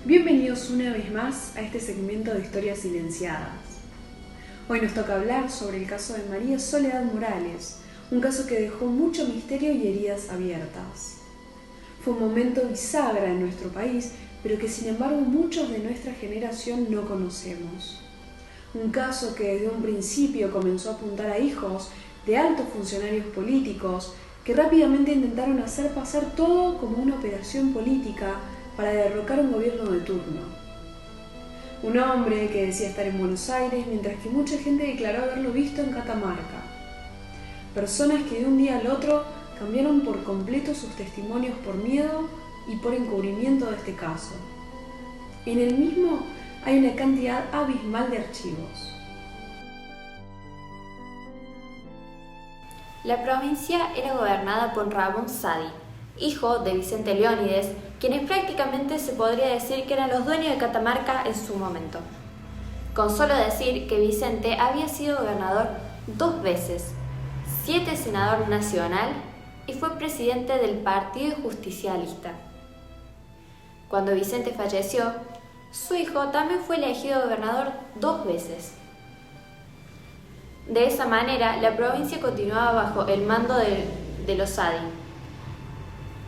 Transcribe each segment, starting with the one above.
Bienvenidos una vez más a este segmento de historias silenciadas. Hoy nos toca hablar sobre el caso de María Soledad Morales, un caso que dejó mucho misterio y heridas abiertas. Fue un momento bisagra en nuestro país, pero que sin embargo muchos de nuestra generación no conocemos. Un caso que desde un principio comenzó a apuntar a hijos de altos funcionarios políticos que rápidamente intentaron hacer pasar todo como una operación política para derrocar un gobierno de turno. Un hombre que decía estar en Buenos Aires mientras que mucha gente declaró haberlo visto en Catamarca. Personas que de un día al otro cambiaron por completo sus testimonios por miedo y por encubrimiento de este caso. En el mismo hay una cantidad abismal de archivos. La provincia era gobernada por Ramón Saadi, hijo de Vicente Leónides, quienes prácticamente se podría decir que eran los dueños de Catamarca en su momento. Con solo decir que Vicente había sido gobernador 2 veces, 7 senador nacional y fue presidente del Partido Justicialista. Cuando Vicente falleció, su hijo también fue elegido gobernador 2 veces. De esa manera, la provincia continuaba bajo el mando de los Saadi,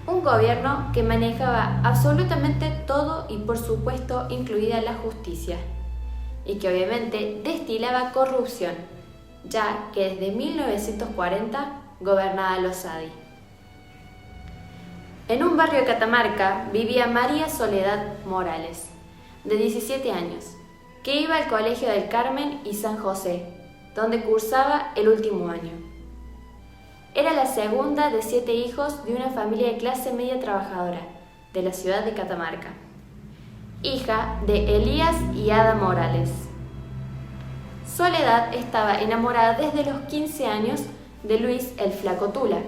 un gobierno que manejaba absolutamente todo y por supuesto incluida la justicia, y que obviamente destilaba corrupción, ya que desde 1940 gobernaba los Saadi. En un barrio de Catamarca vivía María Soledad Morales, de 17 años, que iba al Colegio del Carmen y San José, donde cursaba el último año. Era la segunda de 7 hijos de una familia de clase media trabajadora de la ciudad de Catamarca, hija de Elías y Ada Morales. Soledad estaba enamorada desde los 15 años de Luis el Flaco Tula,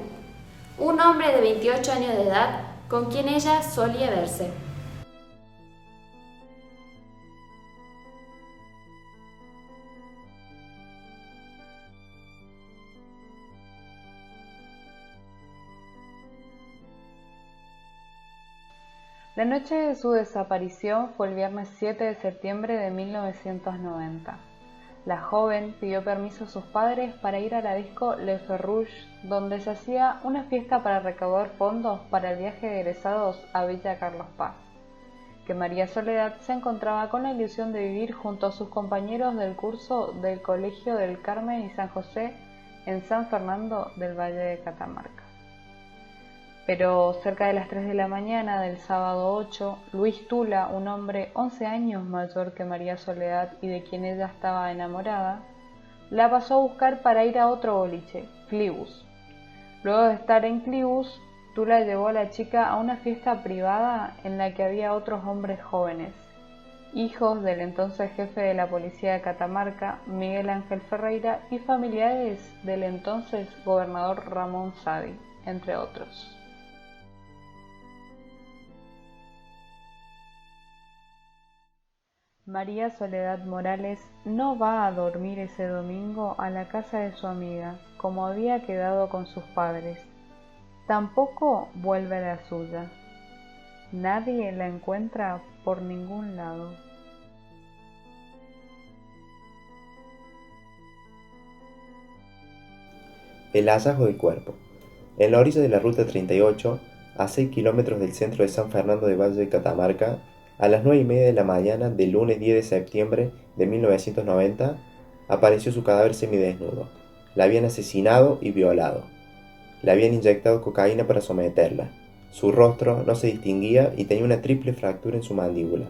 un hombre de 28 años de edad con quien ella solía verse. La noche de su desaparición fue el viernes 7 de septiembre de 1990. La joven pidió permiso a sus padres para ir a la disco Le Ferrouge, donde se hacía una fiesta para recaudar fondos para el viaje de egresados a Villa Carlos Paz, que María Soledad se encontraba con la ilusión de vivir junto a sus compañeros del curso del Colegio del Carmen y San José en San Fernando del Valle de Catamarca. Pero cerca de las 3 de la mañana del sábado 8, Luis Tula, un hombre 11 años mayor que María Soledad y de quien ella estaba enamorada, la pasó a buscar para ir a otro boliche, Clibus. Luego de estar en Clibus, Tula llevó a la chica a una fiesta privada en la que había otros hombres jóvenes, hijos del entonces jefe de la policía de Catamarca, Miguel Ángel Ferreira, y familiares del entonces gobernador Ramón Saadi, entre otros. María Soledad Morales no va a dormir ese domingo a la casa de su amiga, como había quedado con sus padres. Tampoco vuelve a la suya. Nadie la encuentra por ningún lado. El hallazgo del cuerpo. En la orilla de la ruta 38, a 6 kilómetros del centro de San Fernando de Valle de Catamarca, a las 9:30 de la mañana del lunes 10 de septiembre de 1990, apareció su cadáver semidesnudo. La habían asesinado y violado. Le habían inyectado cocaína para someterla. Su rostro no se distinguía y tenía una triple fractura en su mandíbula.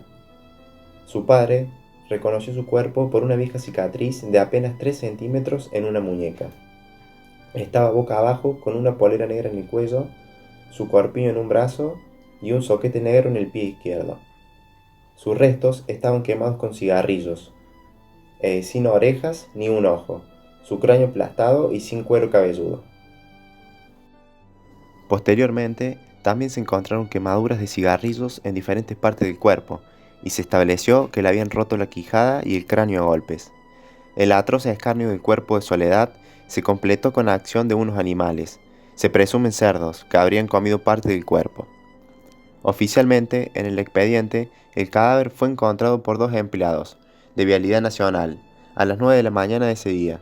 Su padre reconoció su cuerpo por una vieja cicatriz de apenas 3 centímetros en una muñeca. Estaba boca abajo con una polera negra en el cuello, su corpiño en un brazo y un soquete negro en el pie izquierdo. Sus restos estaban quemados con cigarrillos, sin orejas ni un ojo, su cráneo aplastado y sin cuero cabelludo. Posteriormente, también se encontraron quemaduras de cigarrillos en diferentes partes del cuerpo, y se estableció que le habían roto la quijada y el cráneo a golpes. El atroz escarnio del cuerpo de Soledad se completó con la acción de unos animales, se presumen cerdos, que habrían comido parte del cuerpo. Oficialmente, en el expediente, el cadáver fue encontrado por 2 empleados de Vialidad Nacional a las 9 de la mañana de ese día.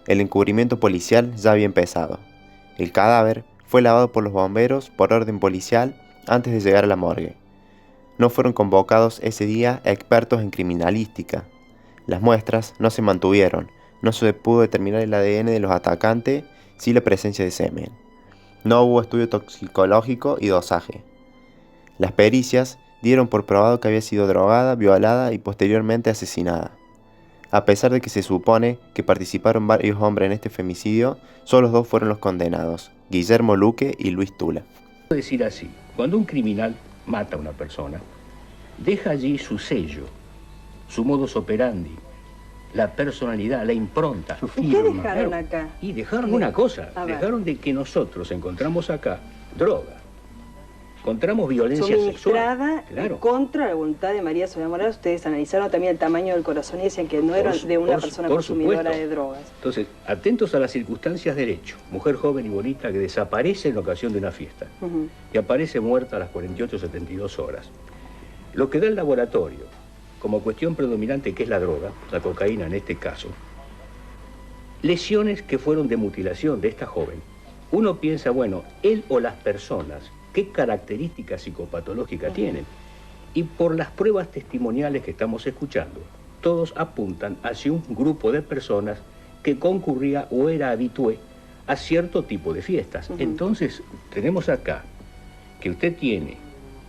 El encubrimiento policial ya había empezado. El cadáver fue lavado por los bomberos por orden policial antes de llegar a la morgue. No fueron convocados ese día expertos en criminalística. Las muestras no se mantuvieron, no se pudo determinar el ADN de los atacantes, sí la presencia de semen. No hubo estudio toxicológico y dosaje. Las pericias dieron por probado que había sido drogada, violada y posteriormente asesinada. A pesar de que se supone que participaron varios hombres en este femicidio, solo 2 fueron los condenados, Guillermo Luque y Luis Tula. Puedo decir así, cuando un criminal mata a una persona, deja allí su sello, su modus operandi, la personalidad, la impronta. ¿Y qué dejaron acá? Y dejaron una cosa, dejaron de que nosotros encontramos acá droga, encontramos violencia suministrada sexual. Contra la voluntad de María Soledad Morales. Ustedes analizaron también el tamaño del corazón y decían que no era de una persona consumidora de drogas. Entonces, atentos a las circunstancias del hecho. Mujer joven y bonita que desaparece en ocasión de una fiesta y aparece muerta a las 48-72 horas. Lo que da el laboratorio como cuestión predominante, que es la droga, la cocaína en este caso, lesiones que fueron de mutilación de esta joven. Uno piensa, bueno, él o las personas, ¿qué características psicopatológicas tienen? Y por las pruebas testimoniales que estamos escuchando, todos apuntan hacia un grupo de personas que concurría o era habitué a cierto tipo de fiestas. Entonces, tenemos acá que usted tiene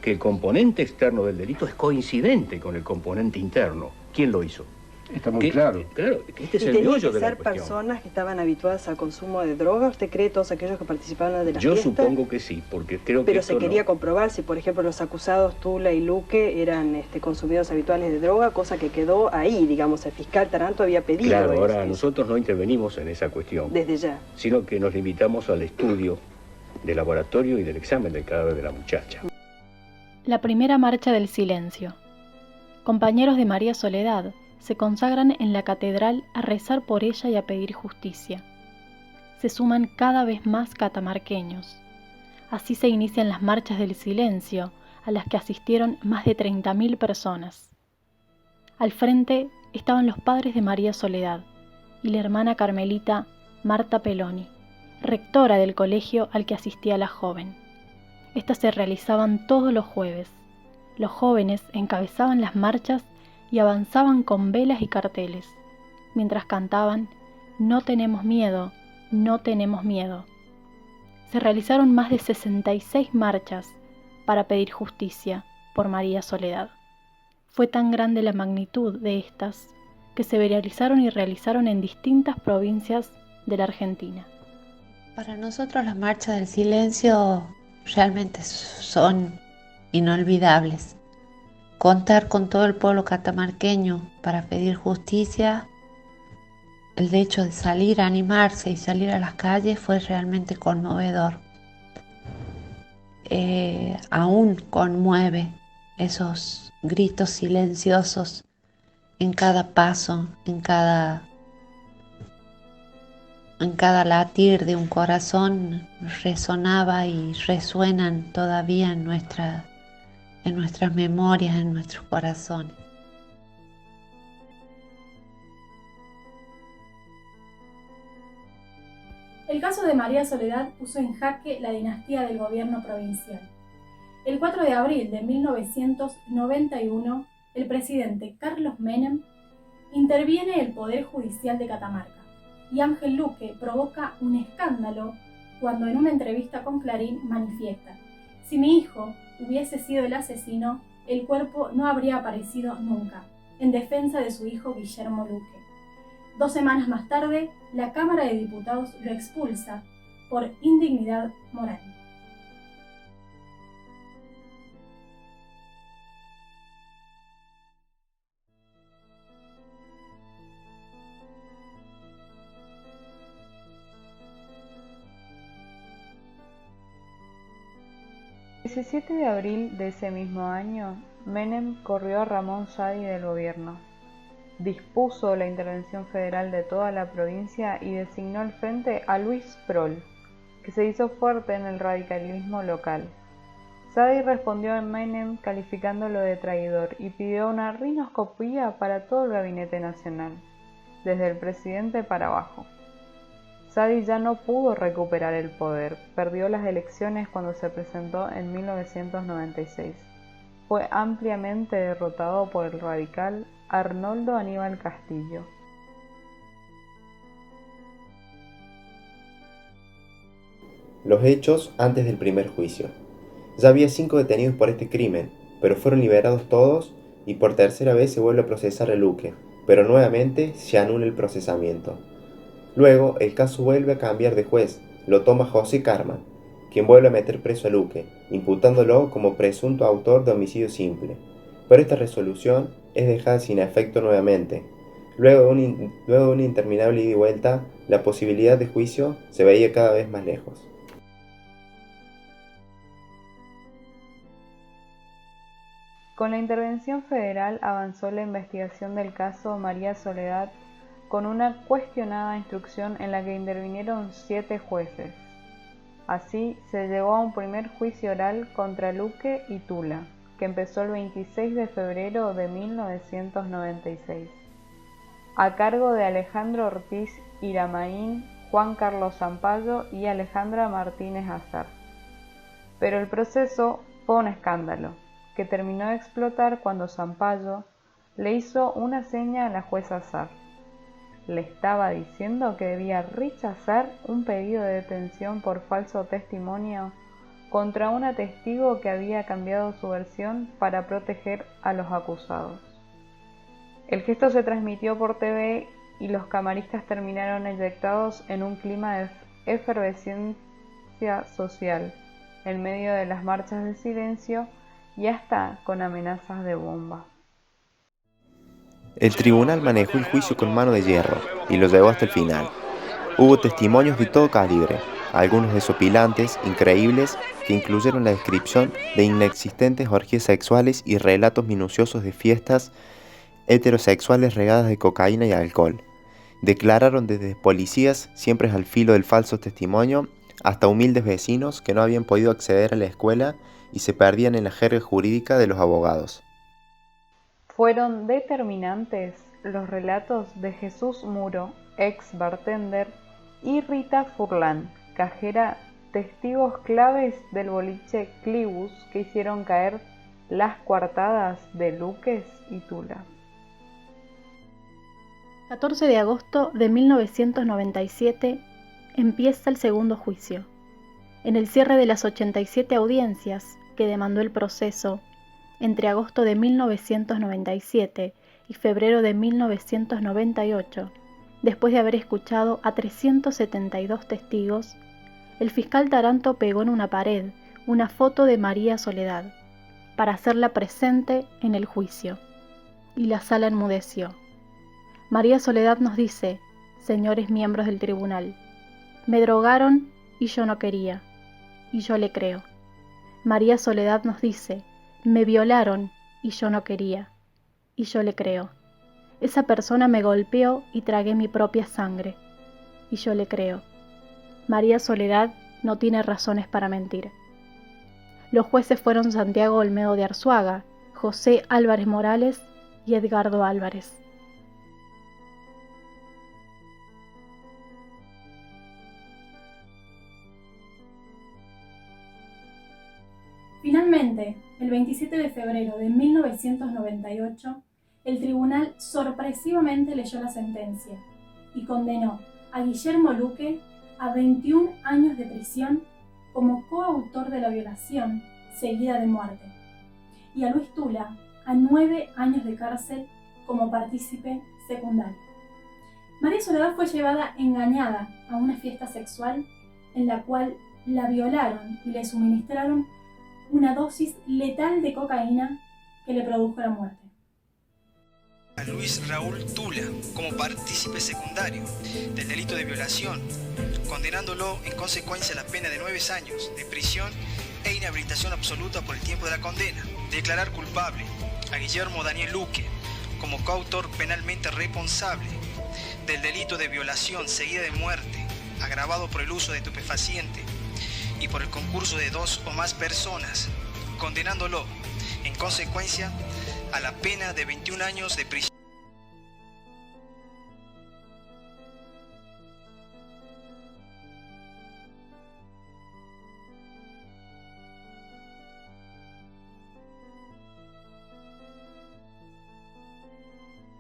que el componente externo del delito es coincidente con el componente interno. ¿Quién lo hizo? Está muy claro. Claro, este es ¿Y el tenían meollo que de la ser cuestión. personas que estaban habituadas al consumo de droga? ¿Usted cree todos aquellos que participaron de la Yo fiesta? supongo que sí, porque creo que Pero esto se quería no... comprobar si, por ejemplo, los acusados Tula y Luque eran consumidores habituales de droga, cosa que quedó ahí, digamos, el fiscal Taranto había pedido. Claro, ahora nosotros no intervenimos en esa cuestión. Desde ya. Sino que nos limitamos al estudio del laboratorio y del examen del cadáver de la muchacha. La primera marcha del silencio. Compañeros de María Soledad se consagran en la catedral a rezar por ella y a pedir justicia. Se suman cada vez más catamarqueños. Así se inician las marchas del silencio, a las que asistieron más de 30.000 personas. Al frente estaban los padres de María Soledad y la hermana carmelita Marta Peloni, rectora del colegio al que asistía la joven. Estas se realizaban todos los jueves. Los jóvenes encabezaban las marchas y avanzaban con velas y carteles, mientras cantaban «No tenemos miedo, no tenemos miedo». Se realizaron más de 66 marchas para pedir justicia por María Soledad. Fue tan grande la magnitud de estas que se realizaron y realizaron en distintas provincias de la Argentina. Para nosotros las marchas del silencio realmente son inolvidables. Contar con todo el pueblo catamarqueño para pedir justicia, el hecho de salir a animarse y salir a las calles fue realmente conmovedor. Aún conmueve esos gritos silenciosos en cada paso, en cada latir de un corazón, resonaba y resuenan todavía en nuestras memorias, en nuestros corazones. El caso de María Soledad puso en jaque la dinastía del gobierno provincial. El 4 de abril de 1991, el presidente Carlos Menem interviene el Poder Judicial de Catamarca y Ángel Luque provoca un escándalo cuando en una entrevista con Clarín manifiesta: si mi hijo hubiese sido el asesino, el cuerpo no habría aparecido nunca, en defensa de su hijo Guillermo Luque. 2 semanas más tarde, la Cámara de Diputados lo expulsa por indignidad moral. El 17 de abril de ese mismo año, Menem corrió a Ramón Sadi del gobierno. Dispuso la intervención federal de toda la provincia y designó al frente a Luis Prol, que se hizo fuerte en el radicalismo local. Sadi respondió a Menem calificándolo de traidor y pidió una rinoscopía para todo el gabinete nacional, desde el presidente para abajo. Sadi ya no pudo recuperar el poder, perdió las elecciones cuando se presentó en 1996. Fue ampliamente derrotado por el radical Arnoldo Aníbal Castillo. Los hechos antes del primer juicio. Ya había 5 detenidos por este crimen, pero fueron liberados todos y por tercera vez se vuelve a procesar a Luque, pero nuevamente se anula el procesamiento. Luego el caso vuelve a cambiar de juez, lo toma José Carman, quien vuelve a meter preso a Luque, imputándolo como presunto autor de homicidio simple. Pero esta resolución es dejada sin efecto nuevamente. Luego de una interminable ida y vuelta, la posibilidad de juicio se veía cada vez más lejos. Con la intervención federal avanzó la investigación del caso María Soledad con una cuestionada instrucción en la que intervinieron 7 jueces. Así se llegó a un primer juicio oral contra Luque y Tula, que empezó el 26 de febrero de 1996, a cargo de Alejandro Ortiz Iramaín, Juan Carlos Zampayo y Alejandra Martínez Azar. Pero el proceso fue un escándalo, que terminó de explotar cuando Zampayo le hizo una seña a la jueza Azar. Le estaba diciendo que debía rechazar un pedido de detención por falso testimonio contra una testigo que había cambiado su versión para proteger a los acusados. El gesto se transmitió por TV y los camaristas terminaron eyectados en un clima de efervescencia social, en medio de las marchas de silencio y hasta con amenazas de bomba. El tribunal manejó el juicio con mano de hierro y lo llevó hasta el final. Hubo testimonios de todo calibre, algunos desopilantes, increíbles, que incluyeron la descripción de inexistentes orgías sexuales y relatos minuciosos de fiestas heterosexuales regadas de cocaína y alcohol. Declararon desde policías, siempre al filo del falso testimonio, hasta humildes vecinos que no habían podido acceder a la escuela y se perdían en la jerga jurídica de los abogados. Fueron determinantes los relatos de Jesús Muro, ex bartender, y Rita Furlan, cajera, testigos claves del boliche Clibus que hicieron caer las coartadas de Luques y Tula. 14 de agosto de 1997 empieza el segundo juicio. En el cierre de las 87 audiencias que demandó el proceso, entre agosto de 1997 y febrero de 1998, después de haber escuchado a 372 testigos, el fiscal Taranto pegó en una pared una foto de María Soledad para hacerla presente en el juicio, y la sala enmudeció. María Soledad nos dice: señores miembros del tribunal, me drogaron y yo no quería, y yo le creo. María Soledad nos dice: me violaron y yo no quería, y yo le creo. Esa persona me golpeó y tragué mi propia sangre, y yo le creo. María Soledad no tiene razones para mentir. Los jueces fueron Santiago Olmedo de Arzuaga, José Álvarez Morales y Edgardo Álvarez. Finalmente, el 27 de febrero de 1998, el tribunal sorpresivamente leyó la sentencia y condenó a Guillermo Luque a 21 años de prisión como coautor de la violación seguida de muerte, y a Luis Tula a 9 años de cárcel como partícipe secundario. María Soledad fue llevada engañada a una fiesta sexual en la cual la violaron y le suministraron una dosis letal de cocaína que le produjo la muerte. A Luis Raúl Tula como partícipe secundario del delito de violación, condenándolo en consecuencia a la pena de 9 años de prisión e inhabilitación absoluta por el tiempo de la condena. Declarar culpable a Guillermo Daniel Luque como coautor penalmente responsable del delito de violación seguida de muerte, agravado por el uso de estupefaciente y por el concurso de 2 o más personas, condenándolo, en consecuencia, a la pena de 21 años de prisión.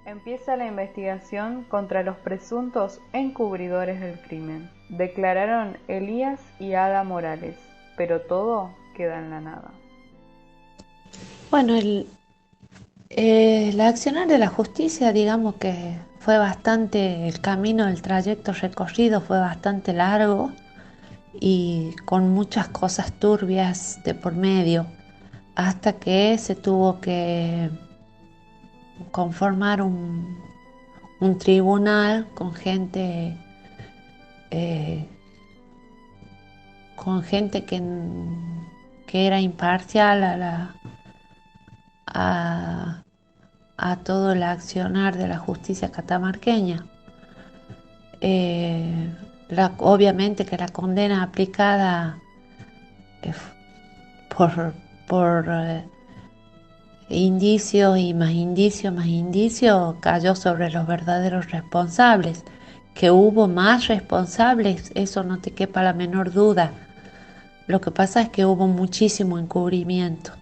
Empieza la investigación contra los presuntos encubridores del crimen. Declararon Elías y Ada Morales, pero todo queda en la nada. Bueno, el accionar de la justicia, digamos que fue bastante, el camino, el trayecto recorrido fue bastante largo y con muchas cosas turbias de por medio, hasta que se tuvo que conformar un tribunal con gente que era imparcial a todo el accionar de la justicia catamarqueña. Obviamente que la condena aplicada por indicio y más indicio cayó sobre los verdaderos responsables. Que hubo más responsables, eso no te quepa la menor duda. Lo que pasa es que hubo muchísimo encubrimiento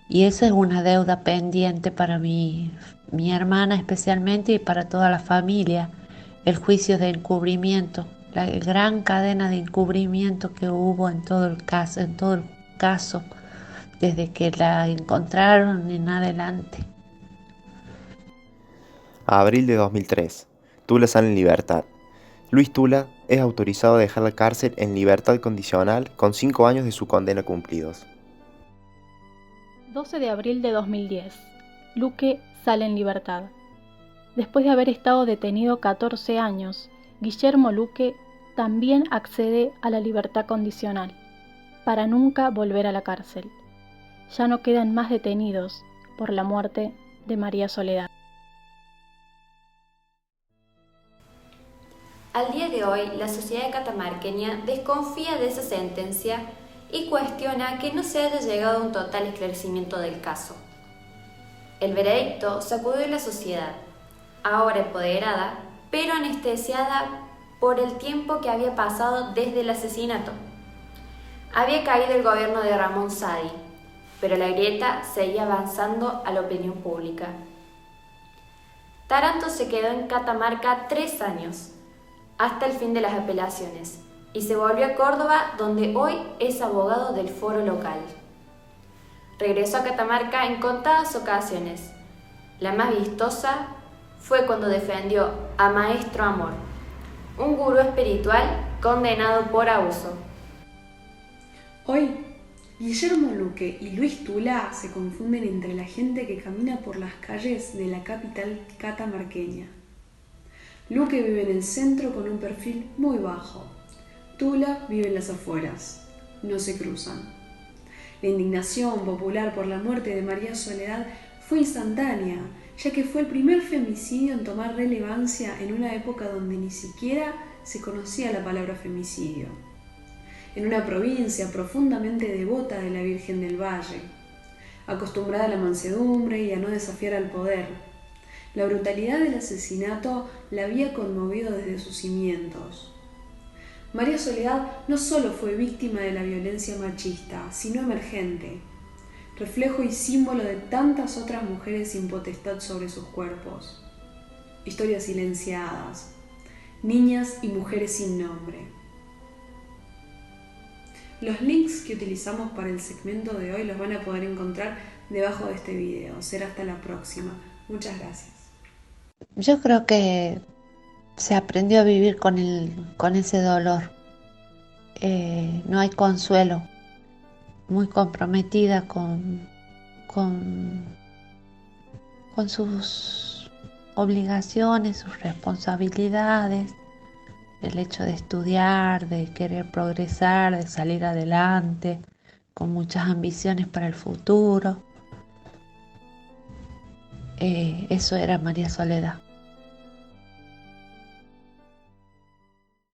y eso es una deuda pendiente para mi hermana especialmente y para toda la familia. El juicio de encubrimiento, la gran cadena de encubrimiento que hubo en todo el caso, desde que la encontraron en adelante. Abril de 2003. Tula sale en libertad. Luis Tula es autorizado a dejar la cárcel en libertad condicional con 5 años de su condena cumplidos. 12 de abril de 2010. Luque sale en libertad. Después de haber estado detenido 14 años, Guillermo Luque también accede a la libertad condicional, para nunca volver a la cárcel. Ya no quedan más detenidos por la muerte de María Soledad. Al día de hoy, la sociedad catamarqueña desconfía de esa sentencia y cuestiona que no se haya llegado a un total esclarecimiento del caso. El veredicto sacudió a la sociedad, ahora empoderada, pero anestesiada por el tiempo que había pasado desde el asesinato. Había caído el gobierno de Ramón Saadi, pero la grieta seguía avanzando a la opinión pública. Taranto se quedó en Catamarca 3 años, hasta el fin de las apelaciones, y se volvió a Córdoba, donde hoy es abogado del foro local. Regresó a Catamarca en contadas ocasiones. La más vistosa fue cuando defendió a Maestro Amor, un gurú espiritual condenado por abuso. Hoy, Guillermo Luque y Luis Tula se confunden entre la gente que camina por las calles de la capital catamarqueña. Luque vive en el centro con un perfil muy bajo. Tula vive en las afueras. No se cruzan. La indignación popular por la muerte de María Soledad fue instantánea, ya que fue el primer femicidio en tomar relevancia en una época donde ni siquiera se conocía la palabra femicidio. En una provincia profundamente devota de la Virgen del Valle, acostumbrada a la mansedumbre y a no desafiar al poder. La brutalidad del asesinato la había conmovido desde sus cimientos. María Soledad no solo fue víctima de la violencia machista, sino emergente, reflejo y símbolo de tantas otras mujeres sin potestad sobre sus cuerpos. Historias silenciadas, niñas y mujeres sin nombre. Los links que utilizamos para el segmento de hoy los van a poder encontrar debajo de este video. Será hasta la próxima. Muchas gracias. Yo creo que se aprendió a vivir con ese dolor. No hay consuelo. Muy comprometida con sus obligaciones, sus responsabilidades, el hecho de estudiar, de querer progresar, de salir adelante, con muchas ambiciones para el futuro. Eso era María Soledad.